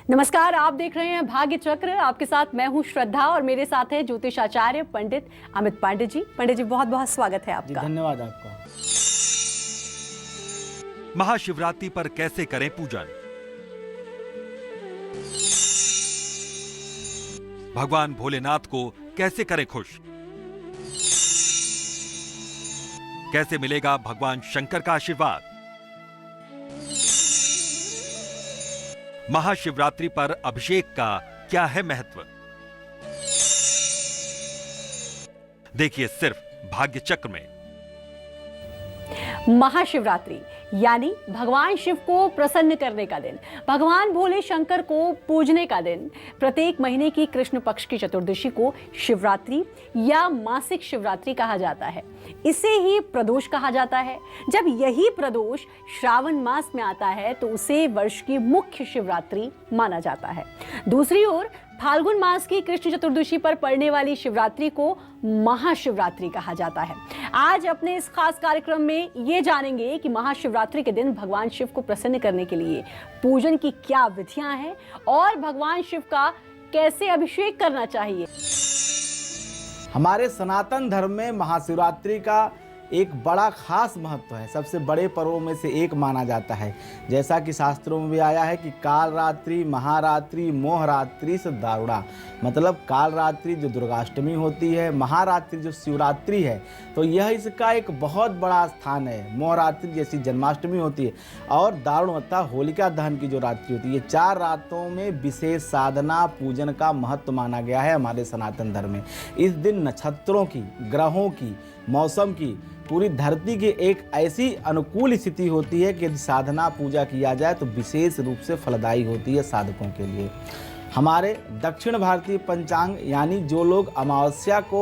नमस्कार, आप देख रहे हैं भाग्य चक्र। आपके साथ मैं हूं श्रद्धा और मेरे साथ है ज्योतिषाचार्य पंडित अमित पांडे जी। पंडित जी, बहुत बहुत स्वागत है आपका। धन्यवाद आपका। महाशिवरात्रि पर कैसे करें पूजन? भगवान भोलेनाथ को कैसे करें खुश? कैसे मिलेगा भगवान शंकर का आशीर्वाद? महाशिवरात्रि पर अभिषेक का क्या है महत्व? देखिए सिर्फ भाग्य चक्र में। महाशिवरात्रि यानी भगवान शिव को प्रसन्न करने का दिन, भगवान भोले शंकर को पूजने का दिन। प्रत्येक महीने की कृष्ण पक्ष की चतुर्दशी को शिवरात्रि या मासिक शिवरात्रि कहा जाता है। इसे ही प्रदोष कहा जाता है। जब यही प्रदोष श्रावण मास में आता है तो उसे वर्ष की मुख्य शिवरात्रि माना जाता है। दूसरी ओर फाल्गुन मास की कृष्ण चतुर्दशी पर पड़ने वाली शिवरात्रि को महाशिवरात्रि कहा जाता है। आज अपने इस खास कार्यक्रम में ये जानेंगे कि महाशिवरात्रि के दिन भगवान शिव को प्रसन्न करने के लिए पूजन की क्या विधियां हैं और भगवान शिव का कैसे अभिषेक करना चाहिए। हमारे सनातन धर्म में महाशिवरात्रि का एक बड़ा खास महत्व है। सबसे बड़े पर्वों में से एक माना जाता है। जैसा कि शास्त्रों में भी आया है कि काल रात्रि, महारात्रि, मोहरात्रि से दारुणा, मतलब काल रात्रि जो दुर्गाष्टमी होती है, महारात्रि जो शिवरात्रि है, तो यह इसका एक बहुत बड़ा स्थान है। मोहरात्रि जैसी जन्माष्टमी होती है और दारुणता होलिका दहन की जो रात्रि होती है। ये 4 रातों में विशेष साधना पूजन का महत्व माना गया है हमारे सनातन धर्म में। इस दिन नक्षत्रों की, ग्रहों की, मौसम की, पूरी धरती की एक ऐसी अनुकूल स्थिति होती है कि यदि साधना पूजा किया जाए तो विशेष रूप से फलदायी होती है साधकों के लिए। हमारे दक्षिण भारतीय पंचांग यानी जो लोग अमावस्या को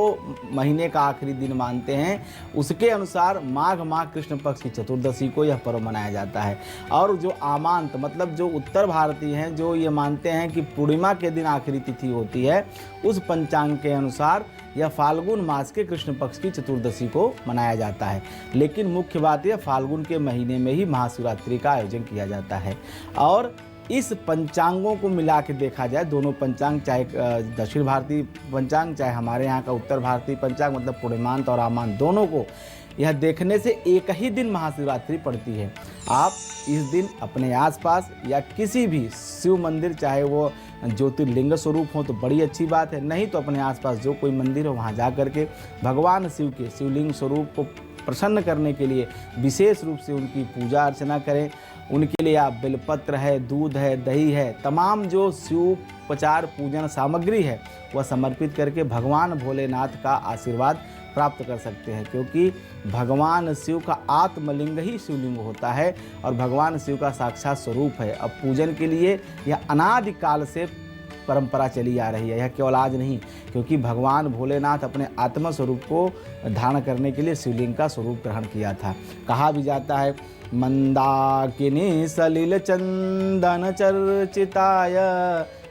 महीने का आखिरी दिन मानते हैं, उसके अनुसार माघ माह कृष्ण पक्ष की चतुर्दशी को यह पर्व मनाया जाता है। और जो आमांत मतलब जो उत्तर भारतीय हैं, जो ये मानते हैं कि पूर्णिमा के दिन आखिरी तिथि होती है, उस पंचांग के अनुसार यह फाल्गुन मास के कृष्ण पक्ष की चतुर्दशी को मनाया जाता है। लेकिन मुख्य बात यह फाल्गुन के महीने में ही महाशिवरात्रि का आयोजन किया जाता है। और इस पंचांगों को मिला के देखा जाए, दोनों पंचांग, चाहे दक्षिण भारतीय पंचांग, चाहे हमारे यहाँ का उत्तर भारतीय पंचांग, मतलब पूर्णिमांत और आमांत, दोनों को यह देखने से एक ही दिन महाशिवरात्रि पड़ती है। आप इस दिन अपने आसपास या किसी भी शिव मंदिर, चाहे वो ज्योतिर्लिंग स्वरूप हो तो बड़ी अच्छी बात है, नहीं तो अपने आसपास जो कोई मंदिर हो वहाँ जा कर के भगवान शिव के शिवलिंग स्वरूप को प्रसन्न करने के लिए विशेष रूप से उनकी पूजा अर्चना करें। उनके लिए आप बेलपत्र है, दूध है, दही है, तमाम जो शिवोपचार पूजन सामग्री है वह समर्पित करके भगवान भोलेनाथ का आशीर्वाद प्राप्त कर सकते हैं। क्योंकि भगवान शिव का आत्मलिंग ही शिवलिंग होता है और भगवान शिव का साक्षात स्वरूप है। अब पूजन के लिए यह अनादिकाल से परंपरा चली आ रही है, यह केवल आज नहीं, क्योंकि भगवान भोलेनाथ अपने आत्म स्वरूप को धारण करने के लिए शिवलिंग का स्वरूप ग्रहण किया था। कहा भी जाता है, मंदाकिनी सलिल चंदन चर्चिताय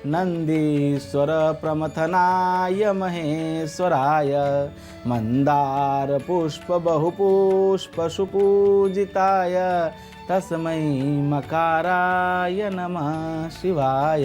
नंदीश्वर प्रमथनाय महेश्वराय मंदार पुष्प बहुपुष्प सुपूजिताय तस्मै मकाराय नमः शिवाय।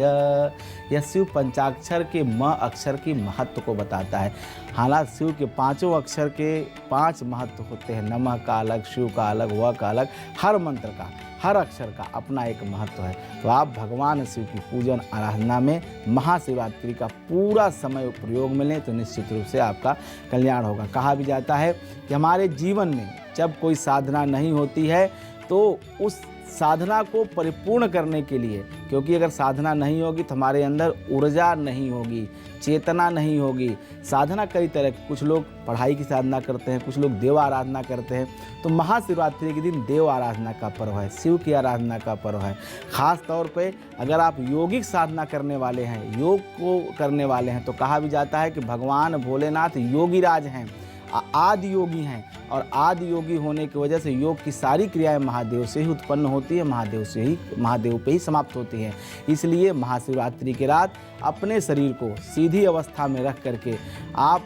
यह शिव पंचाक्षर के म अक्षर की महत्व को बताता है। हालांकि शिव के 5 अक्षर के 5 महत्व होते हैं। नमः का अलग, शिव का अलग, व का अलग, हर मंत्र का, हर अक्षर का अपना एक महत्व है। तो आप भगवान शिव की पूजन आराधना में महाशिवरात्रि का पूरा समय प्रयोग में लें तो निश्चित रूप से आपका कल्याण होगा। कहा भी जाता है कि हमारे जीवन में जब कोई साधना नहीं होती है तो उस साधना को परिपूर्ण करने के लिए, क्योंकि अगर साधना नहीं होगी तो हमारे अंदर ऊर्जा नहीं होगी, चेतना नहीं होगी। साधना कई तरह की, कुछ लोग पढ़ाई की साधना करते हैं, कुछ लोग देव आराधना करते हैं। तो महाशिवरात्रि के दिन देव आराधना का पर्व है, शिव की आराधना का पर्व है। ख़ास तौर पे अगर आप योगिक साधना करने वाले हैं, योग को करने वाले हैं, तो कहा भी जाता है कि भगवान भोलेनाथ योगीराज हैं, आदि योगी हैं। और आदि योगी होने की वजह से योग की सारी क्रियाएं महादेव से ही उत्पन्न होती है, महादेव पे ही समाप्त होती हैं। इसलिए महाशिवरात्रि की रात अपने शरीर को सीधी अवस्था में रख करके आप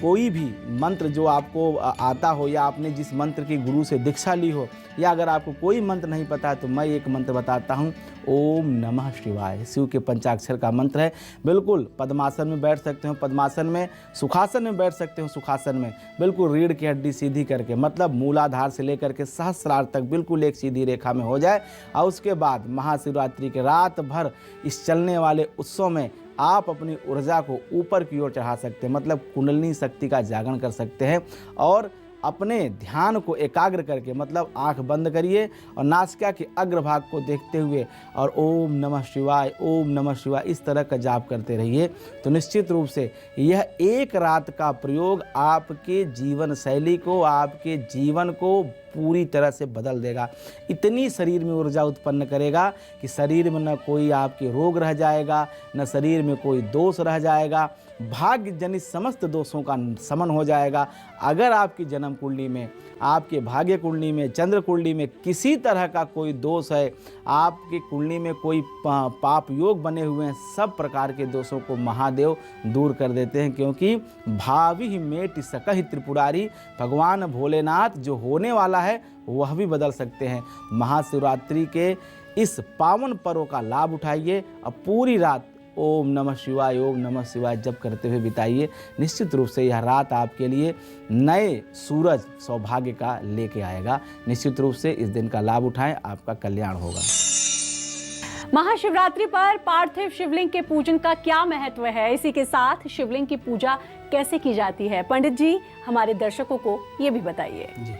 कोई भी मंत्र जो आपको आता हो, या आपने जिस मंत्र की गुरु से दीक्षा ली हो, या अगर आपको कोई मंत्र नहीं पता है तो मैं एक मंत्र बताता हूँ, ओम नमः शिवाय। शिव के पंचाक्षर का मंत्र है। बिल्कुल पद्मासन में बैठ सकते हो, पद्मासन में, सुखासन में बैठ सकते हो, सुखासन में बिल्कुल रीढ़ की हड्डी सीधी करके, मतलब मूलाधार से लेकर के सहस्रार तक बिल्कुल एक सीधी रेखा में हो जाए। और उसके बाद महाशिवरात्रि के रात भर इस चलने वाले उत्सव में आप अपनी ऊर्जा को ऊपर की ओर चढ़ा सकते हैं, मतलब कुंडलिनी शक्ति का जागरण कर सकते हैं। और अपने ध्यान को एकाग्र करके, मतलब आंख बंद करिए और नासिका के अग्रभाग को देखते हुए और ओम नमः शिवाय, ओम नमः शिवाय इस तरह का जाप करते रहिए। तो निश्चित रूप से यह एक रात का प्रयोग आपके जीवन शैली को, आपके जीवन को पूरी तरह से बदल देगा। इतनी शरीर में ऊर्जा उत्पन्न करेगा कि शरीर में न कोई आपके रोग रह जाएगा, न शरीर में कोई दोष रह जाएगा। भाग्य जनित समस्त दोषों का शमन हो जाएगा। अगर आपकी जन्म कुंडली में, आपके भाग्य कुंडली में, चंद्र कुंडली में किसी तरह का कोई दोष है, आपकी कुंडली में कोई पाप योग बने हुए हैं, सब प्रकार के दोषों को महादेव दूर कर देते हैं। क्योंकि भावी मेट सकहि त्रिपुरारी, भगवान भोलेनाथ जो होने वाला है वह भी बदल सकते हैं। महाशिवरात्रि के इस पावन पर्व का लाभ उठाइए और पूरी रात ओम नमः शिवाय, ओम नमः शिवाय जप करते हुए बिताइए। निश्चित रूप से यह रात आपके लिए नए सूरज सौभाग्य का लेके आएगा। निश्चित रूप से इस दिन का लाभ उठाएं, आपका कल्याण होगा। महाशिवरात्रि पर पार्थिव शिवलिंग के पूजन का क्या महत्व है, इसी के साथ शिवलिंग की पूजा कैसे की जाती है, पंडित जी हमारे दर्शकों को ये भी बताइए।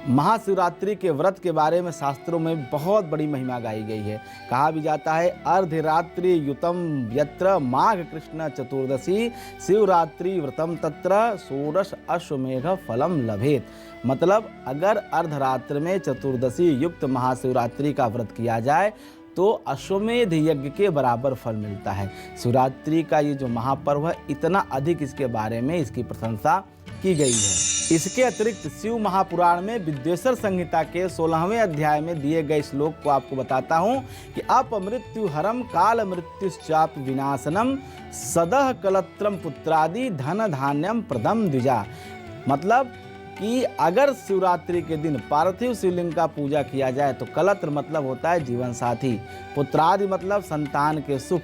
महाशिवरात्रि के व्रत के बारे में शास्त्रों में बहुत बड़ी महिमा गाई गई है। कहा भी जाता है अर्धरात्रि युतम यत्र माघ कृष्ण चतुर्दशी शिवरात्रि व्रतम तत्र षोडश अश्वमेघ फलम लभेत। मतलब अगर अर्धरात्र में चतुर्दशी युक्त महाशिवरात्रि का व्रत किया जाए तो अश्वमेध यज्ञ के बराबर फल मिलता है। शिवरात्रि का ये जो महापर्व है, इतना अधिक इसके बारे में इसकी प्रशंसा की गई है। इसके अतिरिक्त शिव महापुराण में विद्वेश्वर संहिता के 16वें अध्याय में दिए गए श्लोक को आपको बताता हूँ कि अपमृत्यु हरम काल मृत्युश्चाप विनाशनम सदह कलत्रम पुत्रादि धन धान्यम प्रदम द्विजा। मतलब कि अगर शिवरात्रि के दिन पार्थिव शिवलिंग का पूजा किया जाए तो कलत्र मतलब होता है जीवन साथी, पुत्रादि मतलब संतान के सुख,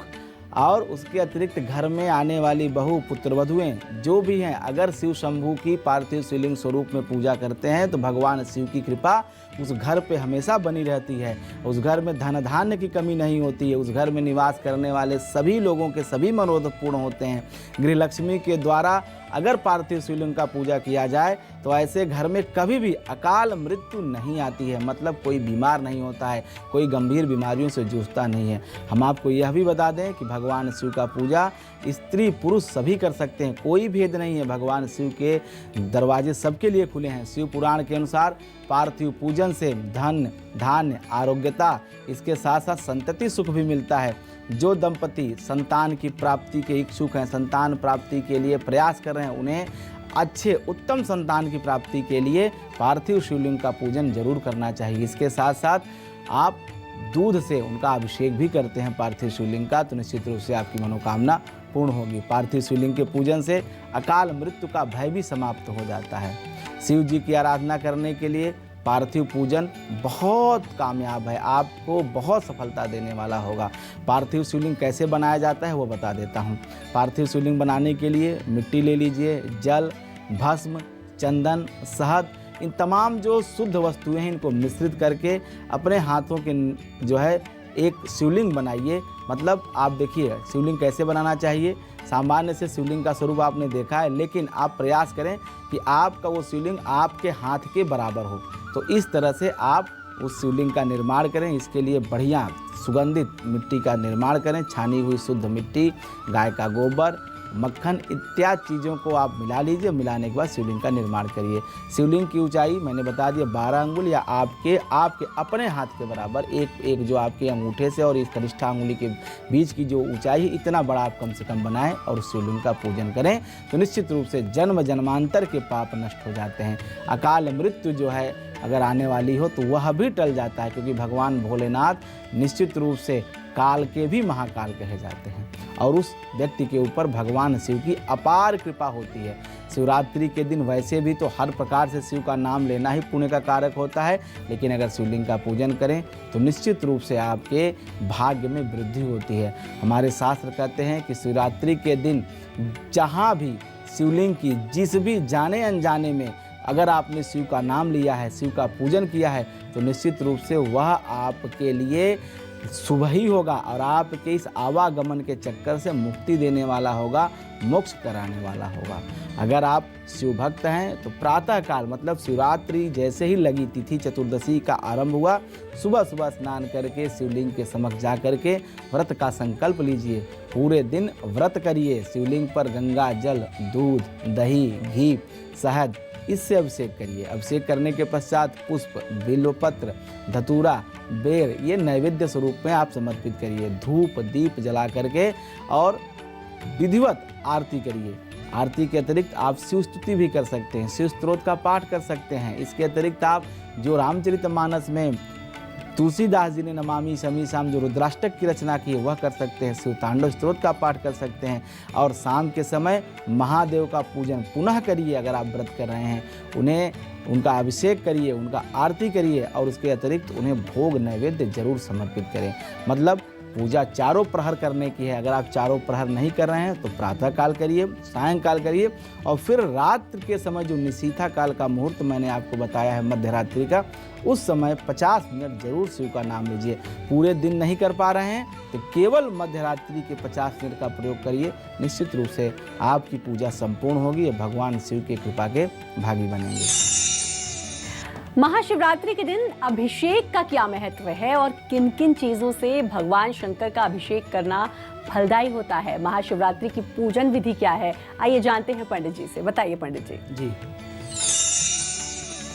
और उसके अतिरिक्त घर में आने वाली बहु पुत्रवधुएं जो भी हैं, अगर शिव शंभू की पार्थिव शिवलिंग स्वरूप में पूजा करते हैं तो भगवान शिव की कृपा उस घर पे हमेशा बनी रहती है। उस घर में धन धान्य की कमी नहीं होती है। उस घर में निवास करने वाले सभी लोगों के सभी मनोरथ पूर्ण होते हैं। गृहलक्ष्मी के द्वारा अगर पार्थिव शिवलिंग का पूजा किया जाए तो ऐसे घर में कभी भी अकाल मृत्यु नहीं आती है। मतलब कोई बीमार नहीं होता है, कोई गंभीर बीमारियों से जूझता नहीं है। हम आपको यह भी बता दें कि भगवान शिव का पूजा स्त्री पुरुष सभी कर सकते हैं, कोई भेद नहीं है। भगवान शिव के दरवाजे सबके लिए खुले हैं। शिव पुराण के अनुसार पार्थिव पूजन से धन धान्य आरोग्यता, इसके साथ साथ संतति सुख भी मिलता है। जो दंपति संतान की प्राप्ति के इच्छुक हैं, संतान प्राप्ति के लिए प्रयास कर रहे हैं, उन्हें अच्छे उत्तम संतान की प्राप्ति के लिए पार्थिव शिवलिंग का पूजन जरूर करना चाहिए। इसके साथ साथ आप दूध से उनका अभिषेक भी करते हैं पार्थिव शिवलिंग का, तो निश्चित रूप से आपकी मनोकामना पूर्ण होगी। पार्थिव शिवलिंग के पूजन से अकाल मृत्यु का भय भी समाप्त हो जाता है। शिव जी की आराधना करने के लिए पार्थिव पूजन बहुत कामयाब है, आपको बहुत सफलता देने वाला होगा। पार्थिव शिवलिंग कैसे बनाया जाता है वो बता देता हूँ। पार्थिव शिवलिंग बनाने के लिए मिट्टी ले लीजिए, जल, भस्म, चंदन, शहद, इन तमाम जो शुद्ध वस्तुएं हैं इनको मिश्रित करके अपने हाथों के जो है एक शिवलिंग बनाइए। मतलब आप देखिए शिवलिंग कैसे बनाना चाहिए। सामान्य से शिवलिंग का स्वरूप आपने देखा है, लेकिन आप प्रयास करें कि आपका वो शिवलिंग आपके हाथ के बराबर हो। तो इस तरह से आप उस शिवलिंग का निर्माण करें। इसके लिए बढ़िया सुगंधित मिट्टी का निर्माण करें, छानी हुई शुद्ध मिट्टी, गाय का गोबर, मक्खन इत्यादि चीज़ों को आप मिला लीजिए। मिलाने के बाद शिवलिंग का निर्माण करिए। शिवलिंग की ऊंचाई मैंने बता दिया 12 अंगुल या आपके अपने हाथ के बराबर, एक जो आपके अंगूठे से और इस कनिष्ठा अंगुली के बीच की जो ऊंचाई है, इतना बड़ा आप कम से कम बनाएं और उस शिवलिंग का पूजन करें तो निश्चित रूप से जन्म जन्मांतर के पाप नष्ट हो जाते हैं। अकाल मृत्यु जो है अगर आने वाली हो तो वह भी टल जाता है, क्योंकि भगवान भोलेनाथ निश्चित रूप से काल के भी महाकाल कहे जाते हैं और उस व्यक्ति के ऊपर भगवान शिव की अपार कृपा होती है। शिवरात्रि के दिन वैसे भी तो हर प्रकार से शिव का नाम लेना ही पुण्य का कारक होता है, लेकिन अगर शिवलिंग का पूजन करें तो निश्चित रूप से आपके भाग्य में वृद्धि होती है। हमारे शास्त्र कहते हैं कि शिवरात्रि के दिन जहाँ भी शिवलिंग की जिस भी जाने अनजाने में अगर आपने शिव का नाम लिया है, शिव का पूजन किया है, तो निश्चित रूप से वह आपके लिए शुभ ही होगा और आपके इस आवागमन के चक्कर से मुक्ति देने वाला होगा, मोक्ष कराने वाला होगा। अगर आप शिव भक्त हैं तो प्रातः काल मतलब शिवरात्रि जैसे ही लगी तिथि चतुर्दशी का आरंभ हुआ, सुबह सुबह स्नान करके शिवलिंग के समक्ष जा करके व्रत का संकल्प लीजिए। पूरे दिन व्रत करिए, शिवलिंग पर गंगा जल, दूध, दही, घी, शहद इससे अभिषेक करिए। अभिषेक करने के पश्चात पुष्प, बिल्वपत्र, धतूरा, बेर ये नैवेद्य स्वरूप में आप समर्पित करिए। धूप दीप जला करके और विधिवत आरती करिए। आरती के अतिरिक्त आप शिव स्तुति भी कर सकते हैं, शिव स्तोत्र का पाठ कर सकते हैं। इसके अतिरिक्त आप जो रामचरितमानस में तुलसीदास जी ने नमामि शमीशाम जो रुद्राष्टक की रचना की है वह कर सकते हैं। शिव तांडव स्तोत्र का पाठ कर सकते हैं और शाम के समय महादेव का पूजन पुनः करिए। अगर आप व्रत कर रहे हैं उनका अभिषेक करिए, उनका आरती करिए और उसके अतिरिक्त उन्हें भोग नैवेद्य जरूर समर्पित करें। मतलब पूजा चारों प्रहर करने की है। अगर आप चारों प्रहर नहीं कर रहे हैं तो प्रातः काल करिए, सायंकाल करिए और फिर रात्रि के समय जो निशीथा काल का मुहूर्त मैंने आपको बताया है मध्य रात्रि का, उस समय 50 मिनट जरूर शिव का नाम लीजिए। पूरे दिन नहीं कर पा रहे हैं तो केवल मध्य रात्रि के 50 मिनट का प्रयोग करिए। निश्चित रूप से आपकी पूजा संपूर्ण होगी और भगवान शिव की कृपा के भागी बनेंगे। महाशिवरात्रि के दिन अभिषेक का क्या महत्व है और किन किन चीजों से भगवान शंकर का अभिषेक करना फलदायी होता है? महाशिवरात्रि की पूजन विधि क्या है? आइए जानते हैं पंडित जी से। बताइए पंडित जी। जी,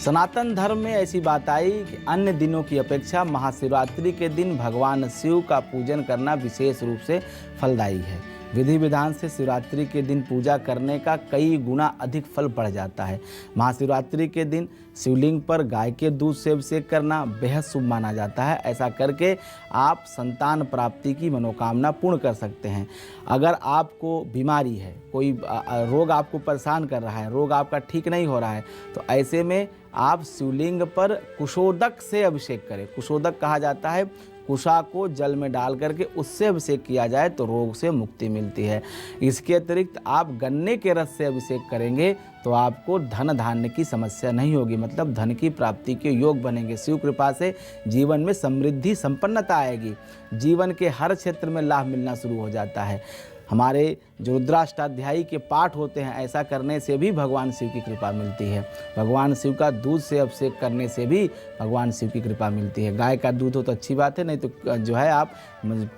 सनातन धर्म में ऐसी बात आई कि अन्य दिनों की अपेक्षा महाशिवरात्रि के दिन भगवान शिव का पूजन करना विशेष रूप से फलदायी है। विधि विधान से शिवरात्रि के दिन पूजा करने का कई गुना अधिक फल बढ़ जाता है। महाशिवरात्रि के दिन शिवलिंग पर गाय के दूध से अभिषेक करना बेहद शुभ माना जाता है। ऐसा करके आप संतान प्राप्ति की मनोकामना पूर्ण कर सकते हैं। अगर आपको बीमारी है, कोई रोग आपको परेशान कर रहा है, रोग आपका ठीक नहीं हो रहा है, तो ऐसे में आप शिवलिंग पर कुशोदक से अभिषेक करें। कुशोदक कहा जाता है, कुशा को जल में डाल करके उससे अभिषेक किया जाए तो रोग से मुक्ति मिलती है। इसके अतिरिक्त आप गन्ने के रस से अभिषेक करेंगे तो आपको धन धान्य की समस्या नहीं होगी, मतलब धन की प्राप्ति के योग बनेंगे। शिव कृपा से जीवन में समृद्धि संपन्नता आएगी, जीवन के हर क्षेत्र में लाभ मिलना शुरू हो जाता है। हमारे जो रुद्राष्टाध्यायी के पाठ होते हैं, ऐसा करने से भी भगवान शिव की कृपा मिलती है। भगवान शिव का दूध से अभिषेक करने से भी भगवान शिव की कृपा मिलती है। गाय का दूध हो तो अच्छी बात है, नहीं तो जो है आप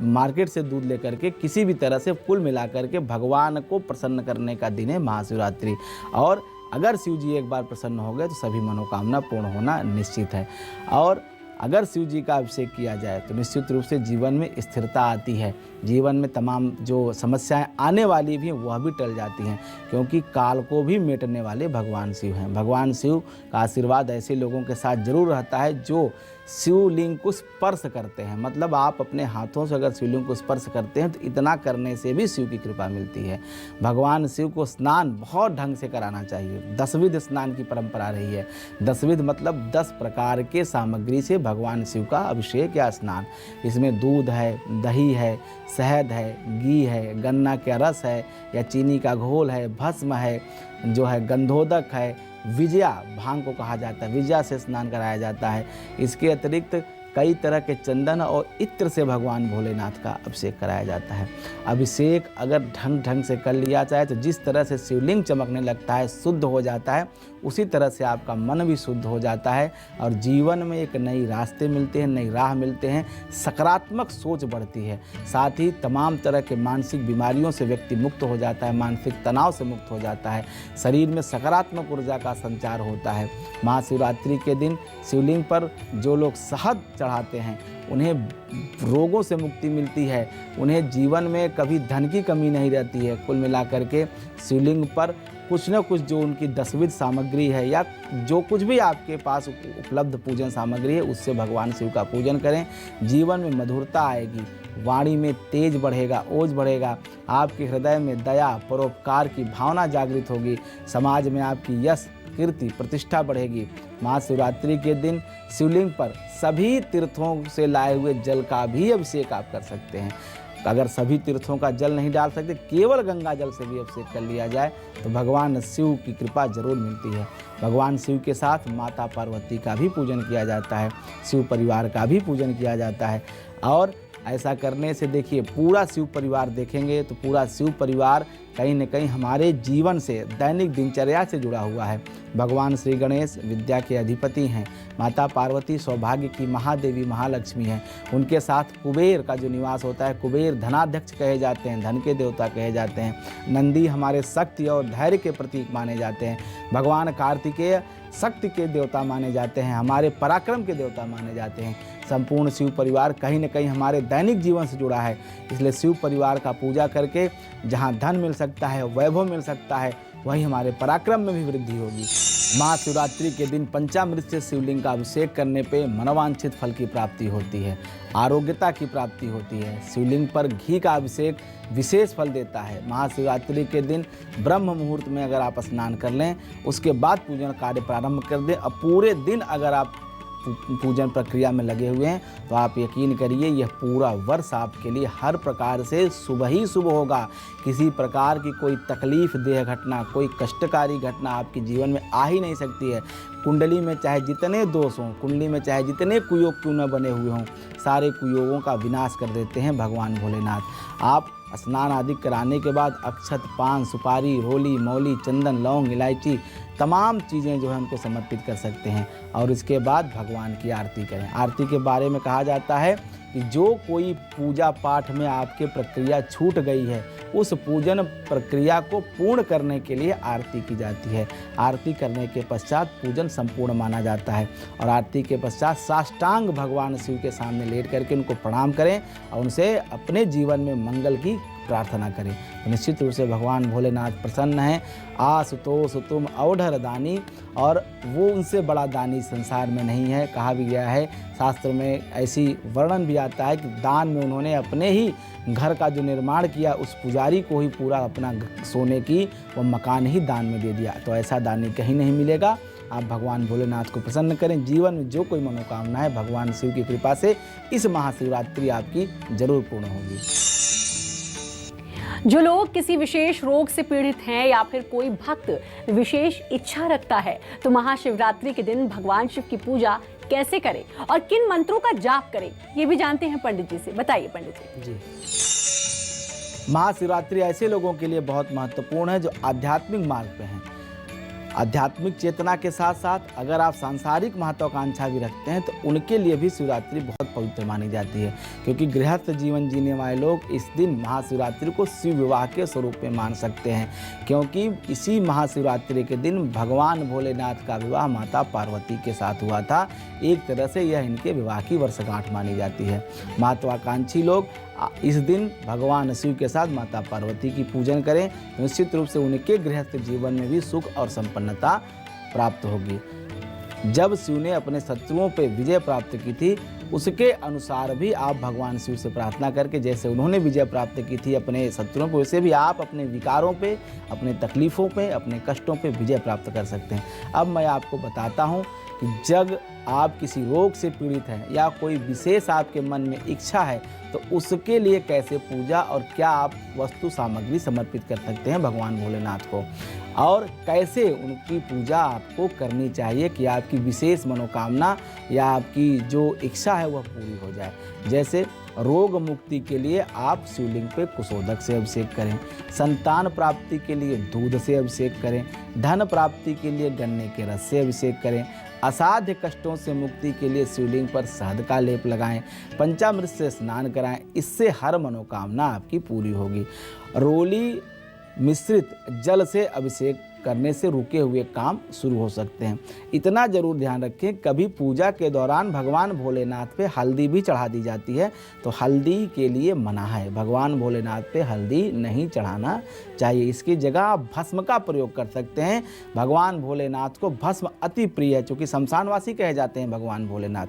मार्केट से दूध लेकर के किसी भी तरह से कुल मिला करके भगवान को प्रसन्न करने का दिन है महाशिवरात्रि। और अगर शिव जी एक बार प्रसन्न हो गए तो सभी मनोकामना पूर्ण होना निश्चित है। और अगर शिव जी का अभिषेक किया जाए तो निश्चित रूप से जीवन में स्थिरता आती है, जीवन में तमाम जो समस्याएं आने वाली भी हैं वह भी टल जाती हैं, क्योंकि काल को भी मेटने वाले भगवान शिव हैं। भगवान शिव का आशीर्वाद ऐसे लोगों के साथ जरूर रहता है जो शिवलिंग को स्पर्श करते हैं। मतलब आप अपने हाथों से अगर शिवलिंग को स्पर्श करते हैं तो इतना करने से भी शिव की कृपा मिलती है। भगवान शिव को स्नान बहुत ढंग से कराना चाहिए। 10 विध स्नान की परंपरा रही है। 10 विध मतलब 10 प्रकार के सामग्री से भगवान शिव का अभिषेक या स्नान। इसमें दूध है, दही है, शहद है, घी है, गन्ना का रस है या चीनी का घोल है, भस्म है, जो है गंधोदक है, विजया भांग को कहा जाता है, विजया से स्नान कराया जाता है। इसके अतिरिक्त कई तरह के चंदन और इत्र से भगवान भोलेनाथ का अभिषेक कराया जाता है। अभिषेक अगर ढंग से कर लिया जाए तो जिस तरह से शिवलिंग चमकने लगता है, शुद्ध हो जाता है, उसी तरह से आपका मन भी शुद्ध हो जाता है और जीवन में एक नई रास्ते मिलते हैं, नई राह मिलते हैं, सकारात्मक सोच बढ़ती है। साथ ही तमाम तरह के मानसिक बीमारियों से व्यक्ति मुक्त हो जाता है, मानसिक तनाव से मुक्त हो जाता है, शरीर में सकारात्मक ऊर्जा का संचार होता है। महाशिवरात्रि के दिन शिवलिंग पर जो लोग शहद चढ़ाते हैं उन्हें रोगों से मुक्ति मिलती है, उन्हें जीवन में कभी धन की कमी नहीं रहती है। कुल मिलाकर के शिवलिंग पर कुछ न कुछ जो उनकी दसविध सामग्री है या जो कुछ भी आपके पास उपलब्ध पूजन सामग्री है उससे भगवान शिव का पूजन करें। जीवन में मधुरता आएगी, वाणी में तेज बढ़ेगा, ओज बढ़ेगा, आपके हृदय में दया परोपकार की भावना जागृत होगी, समाज में आपकी यश कीर्ति प्रतिष्ठा बढ़ेगी। महाशिवरात्रि के दिन शिवलिंग पर सभी तीर्थों से लाए हुए जल का भी अभिषेक आप कर सकते हैं। अगर सभी तीर्थों का जल नहीं डाल सकते, केवल गंगा जल से भी अभिषेक कर लिया जाए तो भगवान शिव की कृपा जरूर मिलती है। भगवान शिव के साथ माता पार्वती का भी पूजन किया जाता है, शिव परिवार का भी पूजन किया जाता है। और ऐसा करने से देखिए पूरा शिव परिवार देखेंगे तो पूरा शिव परिवार कहीं न कहीं हमारे जीवन से दैनिक दिनचर्या से जुड़ा हुआ है। भगवान श्री गणेश विद्या के अधिपति हैं, माता पार्वती सौभाग्य की महादेवी महालक्ष्मी हैं, उनके साथ कुबेर का जो निवास होता है, कुबेर धनाध्यक्ष कहे जाते हैं, धन के देवता कहे जाते हैं। नंदी हमारे शक्ति और धैर्य के प्रतीक माने जाते हैं। भगवान कार्तिकेय शक्ति के देवता माने जाते हैं, हमारे पराक्रम के देवता माने जाते हैं। संपूर्ण शिव परिवार कहीं न कहीं हमारे दैनिक जीवन से जुड़ा है, इसलिए शिव परिवार का पूजा करके जहाँ धन मिल सकता है, वैभव मिल सकता है, वहीं हमारे पराक्रम में भी वृद्धि होगी। महाशिवरात्रि के दिन पंचामृत से शिवलिंग का अभिषेक करने पे मनोवांछित फल की प्राप्ति होती है, आरोग्यता की प्राप्ति होती है। शिवलिंग पर घी का अभिषेक विशेष फल देता है। महाशिवरात्रि के दिन ब्रह्म मुहूर्त में अगर आप स्नान कर लें, उसके बाद पूजन कार्य प्रारंभ कर दें और पूरे दिन अगर आप पूजन प्रक्रिया में लगे हुए हैं तो आप यकीन करिए यह पूरा वर्ष आपके लिए हर प्रकार से शुभ ही शुभ होगा। किसी प्रकार की कोई तकलीफ देह घटना, कोई कष्टकारी घटना आपके जीवन में आ ही नहीं सकती है। कुंडली में चाहे जितने दोष हों, कुंडली में चाहे जितने कुयोग क्यों न बने हुए हों, सारे कुयोगों का विनाश कर देते हैं भगवान भोलेनाथ। आप स्नान आदि कराने के बाद अक्षत, पान, सुपारी, रोली, मौली, चंदन, लौंग, इलायची तमाम चीज़ें जो है उनको समर्पित कर सकते हैं और इसके बाद भगवान की आरती करें। आरती के बारे में कहा जाता है कि जो कोई पूजा पाठ में आपके प्रक्रिया छूट गई है उस पूजन प्रक्रिया को पूर्ण करने के लिए आरती की जाती है। आरती करने के पश्चात पूजन संपूर्ण माना जाता है और आरती के पश्चात साष्टांग भगवान शिव के सामने लेट करके उनको प्रणाम करें और उनसे अपने जीवन में मंगल की प्रार्थना करें। तो निश्चित रूप से भगवान भोलेनाथ प्रसन्न हैं। आशुतोष तुम अवढर दानी, और वो उनसे बड़ा दानी संसार में नहीं है। कहा भी गया है, शास्त्र में ऐसी वर्णन भी आता है कि दान में उन्होंने अपने ही घर का जो निर्माण किया उस पुजारी को ही पूरा अपना सोने की वो मकान ही दान में दे दिया। तो ऐसा दानी कहीं नहीं मिलेगा। आप भगवान भोलेनाथ को प्रसन्न करें। जीवन में जो कोई मनोकामना है भगवान शिव की कृपा से इस महाशिवरात्रि आपकी जरूर पूर्ण होगी। जो लोग किसी विशेष रोग से पीड़ित हैं या फिर कोई भक्त विशेष इच्छा रखता है तो महाशिवरात्रि के दिन भगवान शिव की पूजा कैसे करें और किन मंत्रों का जाप करें, ये भी जानते हैं पंडित जी से। बताइए पंडित जी। महाशिवरात्रि ऐसे लोगों के लिए बहुत महत्वपूर्ण है जो आध्यात्मिक मार्ग पे हैं। आध्यात्मिक चेतना के साथ साथ अगर आप सांसारिक महत्वाकांक्षा भी रखते हैं तो उनके लिए भी शिवरात्रि बहुत पवित्र मानी जाती है, क्योंकि गृहस्थ जीवन जीने वाले लोग इस दिन महाशिवरात्रि को शिव विवाह के स्वरूप में मान सकते हैं, क्योंकि इसी महाशिवरात्रि के दिन भगवान भोलेनाथ का विवाह माता पार्वती के साथ हुआ था। एक तरह से यह इनके विवाह की वर्षगांठ मानी जाती है। महत्वाकांक्षी लोग इस दिन भगवान शिव के साथ माता पार्वती की पूजन करें, निश्चित रूप से उनके गृहस्थ जीवन में भी सुख और संपन्नता प्राप्त होगी। जब शिव ने अपने शत्रुओं पर विजय प्राप्त की थी उसके अनुसार भी आप भगवान शिव से प्रार्थना करके, जैसे उन्होंने विजय प्राप्त की थी अपने शत्रुओं पर, वैसे भी आप अपने विकारों पे, अपने तकलीफ़ों पे, अपने कष्टों पे विजय प्राप्त कर सकते हैं। अब मैं आपको बताता हूँ कि जब आप किसी रोग से पीड़ित हैं या कोई विशेष आपके मन में इच्छा है तो उसके लिए कैसे पूजा और क्या आप वस्तु सामग्री समर्पित कर सकते हैं भगवान भोलेनाथ को, और कैसे उनकी पूजा आपको करनी चाहिए कि आपकी विशेष मनोकामना या आपकी जो इच्छा है वह पूरी हो जाए। जैसे रोग मुक्ति के लिए आप शिवलिंग पे कुशोदक से अभिषेक करें, संतान प्राप्ति के लिए दूध से अभिषेक करें, धन प्राप्ति के लिए गन्ने के रस से अभिषेक करें, असाध्य कष्टों से मुक्ति के लिए शिवलिंग पर शहद का लेप लगाएं, पंचामृत से स्नान कराएं, इससे हर मनोकामना आपकी पूरी होगी। रोली मिश्रित जल से अभिषेक करने से रुके हुए काम शुरू हो सकते हैं। इतना जरूर ध्यान रखें, कभी पूजा के दौरान भगवान भोलेनाथ पे हल्दी भी चढ़ा दी जाती है तो हल्दी के लिए मना है। भगवान भोलेनाथ पे हल्दी नहीं चढ़ाना चाहिए। इसकी जगह आप भस्म का प्रयोग कर सकते हैं। भगवान भोलेनाथ को भस्म अति प्रिय है, चूँकि शमशानवासी कहे जाते हैं भगवान भोलेनाथ।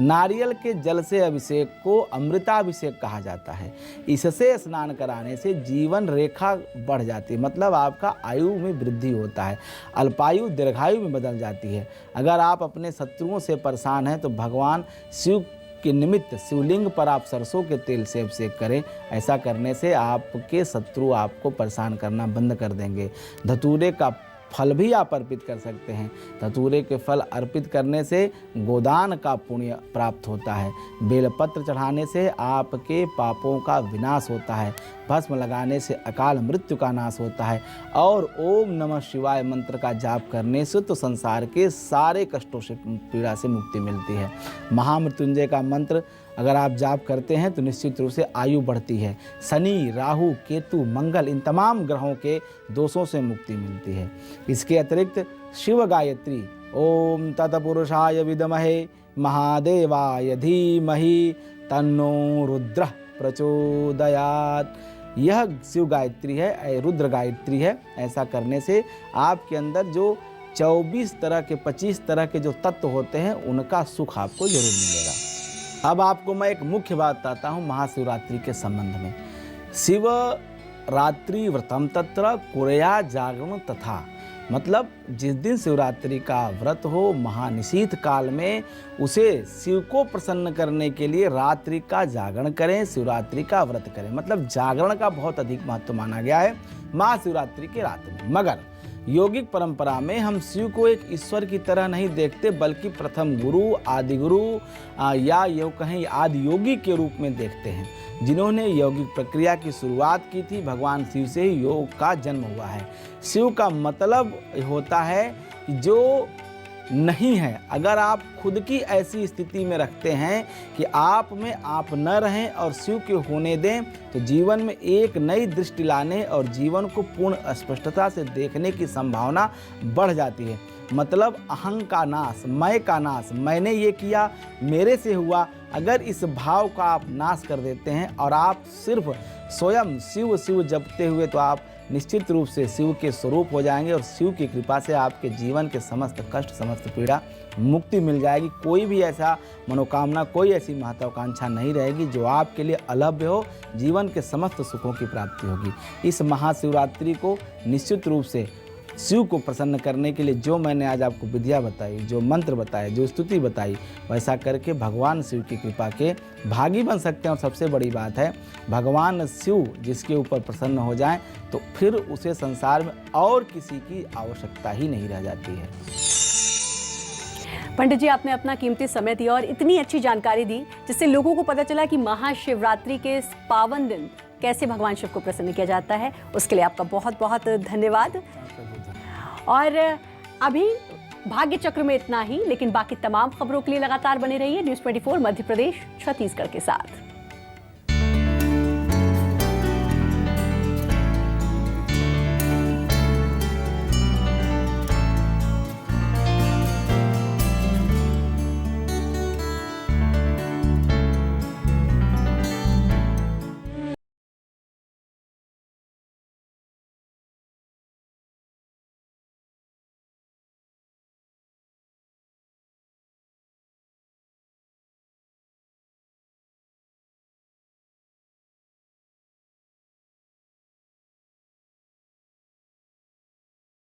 नारियल के जल से अभिषेक को अमृताभिषेक कहा जाता है। इससे स्नान कराने से जीवन रेखा बढ़ जाती है, मतलब आपका आयु में वृद्धि होता है, अल्पायु दीर्घायु में बदल जाती है। अगर आप अपने शत्रुओं से परेशान हैं तो भगवान शिव के निमित्त शिवलिंग पर आप सरसों के तेल से अभिषेक करें। ऐसा करने से आपके शत्रु आपको परेशान करना बंद कर देंगे। धतूरे का फल भी आप अर्पित कर सकते हैं। धतूरे के फल अर्पित करने से गोदान का पुण्य प्राप्त होता है। बेलपत्र चढ़ाने से आपके पापों का विनाश होता है। भस्म लगाने से अकाल मृत्यु का नाश होता है। और ओम नमः शिवाय मंत्र का जाप करने से तो संसार के सारे कष्टों से, पीड़ा से मुक्ति मिलती है। महामृत्युंजय का मंत्र अगर आप जाप करते हैं तो निश्चित रूप से आयु बढ़ती है। शनि, राहु, केतु, मंगल, इन तमाम ग्रहों के दोषों से मुक्ति मिलती है। इसके अतिरिक्त शिव गायत्री ओम तत्पुरुषाय विद्महे महादेवाय धीमहि तन्नो रुद्र प्रचोदयात्, यह शिव गायत्री है, रुद्र गायत्री है। ऐसा करने से आपके अंदर जो 24 तरह के 25 तरह के जो तत्व होते हैं उनका सुख आपको जरूर मिलेगा। अब आपको मैं एक मुख्य बात बताता हूँ महाशिवरात्रि के संबंध में। शिव रात्रि व्रतम तत्र कुरया जागरण तथा, मतलब जिस दिन शिवरात्रि का व्रत हो महानिशीथ काल में उसे शिव को प्रसन्न करने के लिए रात्रि का जागरण करें, शिवरात्रि का व्रत करें। मतलब जागरण का बहुत अधिक महत्व माना गया है महाशिवरात्रि के रात में। मगर योगिक परंपरा में हम शिव को एक ईश्वर की तरह नहीं देखते, बल्कि प्रथम गुरु, आदि गुरु या यूँ कहें आदि योगी के रूप में देखते हैं। जिन्होंने यौगिक प्रक्रिया की शुरुआत की थी, भगवान शिव से ही योग का जन्म हुआ है। शिव का मतलब होता है कि जो नहीं है, अगर आप खुद की ऐसी स्थिति में रखते हैं कि आप में आप न रहें और शिव के होने दें, तो जीवन में एक नई दृष्टि लाने और जीवन को पूर्ण स्पष्टता से देखने की संभावना बढ़ जाती है। मतलब अहं का नाश, मैं का नाश, मैंने ये किया, मेरे से हुआ, अगर इस भाव का आप नाश कर देते हैं और आप सिर्फ स्वयं शिव शिव जपते हुए, तो आप निश्चित रूप से शिव के स्वरूप हो जाएंगे और शिव की कृपा से आपके जीवन के समस्त कष्ट, समस्त पीड़ा, मुक्ति मिल जाएगी। कोई भी ऐसा मनोकामना, कोई ऐसी महत्वाकांक्षा नहीं रहेगी जो आपके लिए अलभ्य हो। जीवन के समस्त सुखों की प्राप्ति होगी। इस महाशिवरात्रि को निश्चित रूप से शिव को प्रसन्न करने के लिए जो मैंने आज आपको विधियाँ बताई, जो मंत्र बताए, जो स्तुति बताई, वैसा करके भगवान शिव की कृपा के भागी बन सकते हैं। और सबसे बड़ी बात है, भगवान शिव जिसके ऊपर प्रसन्न हो जाएं तो फिर उसे संसार में और किसी की आवश्यकता ही नहीं रह जाती है। पंडित जी, आपने अपना कीमती समय दिया और इतनी अच्छी जानकारी दी जिससे लोगों को पता चला कि महाशिवरात्रि के इस पावन दिन कैसे भगवान शिव को प्रसन्न किया जाता है। उसके लिए आपका बहुत बहुत धन्यवाद। और अभी भाग्य चक्र में इतना ही, लेकिन बाकी तमाम खबरों के लिए लगातार बने रहिए न्यूज़ 24 मध्य प्रदेश छत्तीसगढ़ के साथ।